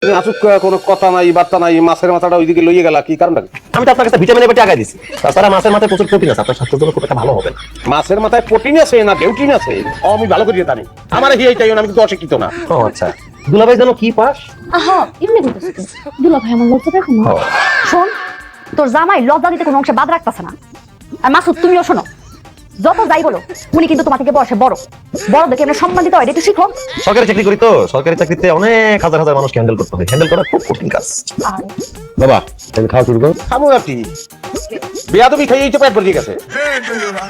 আসুক কোনো কথা নাই বার্তা নাই, মাছের মাথাটা ওইদিকে লইয়ে গেল, কি কারণটা? আমি তো আপনার কাছে ভিটামিনের বেটে আগাই দিছি। তাছাড়া মাছের মাথায় প্রচুর প্রোটিন আছে, আপনার স্বাস্থ্যের জন্য খুব একটা ভালো হবে। মাছের মাথায় প্রোটিন আছে না ডিউটিন আছে আমি ভালো করে জানি। আমার হিয়াই চাই না, আমি কিন্তু অশিক্ষিত না। ও আচ্ছা, দুলাভাই জানো কি পাস? আহা এমনি বলতেছিস দুলা ভাই আমার লজ্জা দেখো না। শোন, তোর জামাই লজ্জা দিতে কোনো অংশে বাদ রাখতেছে না। আর মাসুদ তুমিও শোনো, যত যাই বলো উনি কিন্তু তোমার থেকে বয়সে বড়, বড় দেখে এমনি সম্মান দিতে হয়, এটা একটু শিখো। সরকারি চাকরি করি তো, সরকারি চাকরিতে অনেক হাজার হাজার মানুষকে হ্যান্ডেল করতে হয়, হ্যান্ডেল করা খুব কঠিন কাজ। আর বাবা তুমি খাওয়া শুরু করো। খাবো আপনি বেয়াদবি খাইয়ে এই তো পেট ভরে গেছে।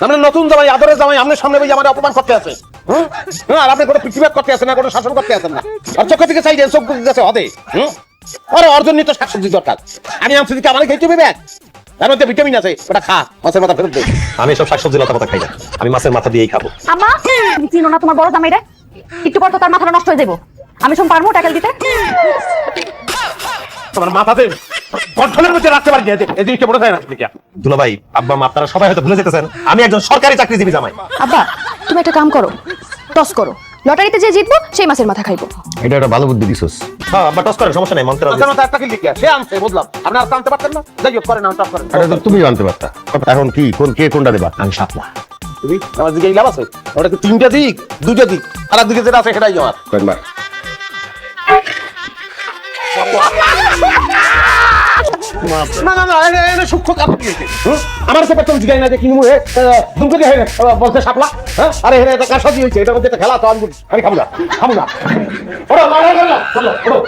আমরা নতুন জামাই, আদরের জামাই, আপনার সামনে বই আমার অপমান করতে আছে। হ্যাঁ, আর আপনি কোনো পৃথিবী করতে আছেন না, কোনো শাসন করতে আছেন না। আর চোখের দিকে চাই দেন, চোখ দিকে হদে। আরে অর্জন নিয়ে তো শাকসবজি দরকার। আমি আনছি দিকে আমার খাইতে হবে ব্যাগ, তার মধ্যে ভিটামিন আছে, ওটা খা, মাছের মাথা ফেরত দে। আমি সব শাকসবজি লতা পাতা খাই না, আমি মাছের মাথা দিয়েই খাবো। আম্মা তুমি চিনো না তোমার বড় জামাই রে? একটু পর তো তার মাথাটা নষ্ট হয়ে যাবো। আমি শোন পারবো ট্যাকেল দিতে? তোমার মাথাতে কন্ট্রোলের মধ্যে রাখতে পারি না, এই জিনিসটা বড় যায় না। দুলাভাই, আব্বা মা আপনারা সবাই হয়তো ভুলে যেতেছেন, আমি একজন সরকারি চাকরিজীবী জামাই। আব্বা তুমি একটা কাম করো, টস করো, লটারিতে যে জিতবো সেই মাছের মাথা খাইবো। এটা একটা ভালো বুদ্ধি দিছস। হ্যাঁ আব্বা, টস করেন, সমস্যা নাই, মন্ত্র আছে। মাথার মাথা একটা কি লিখে সে আনছে, বুঝলাম। আপনি আর আনতে পারতেন না, যাই হোক করেন, টপ করেন। এটা তো তুমি জানতে পারতা। এখন কি কে কোনটা দেবা? আমি সাপলা। তুমি আমার দিকে লাভ আছে, ওটা কি তিনটা দিক দুইটা দিক, আর দিকে যেটা আছে সেটাই আমার। কয়বার? না না না, এটা সূক্ষ্ম কাজ দিয়েছে। আমার তো প্রথম জিগাই না যে কি মুহে দুমকে দিয়ে বলতে সাপলা। হ্যাঁ, আরে এটা একটা কাজ হয়েছে, এটার মধ্যে একটা খেলা, তো আমি খাবো না, খাবো না। ওরা লড়াই করলাম, চলো ওড়ো।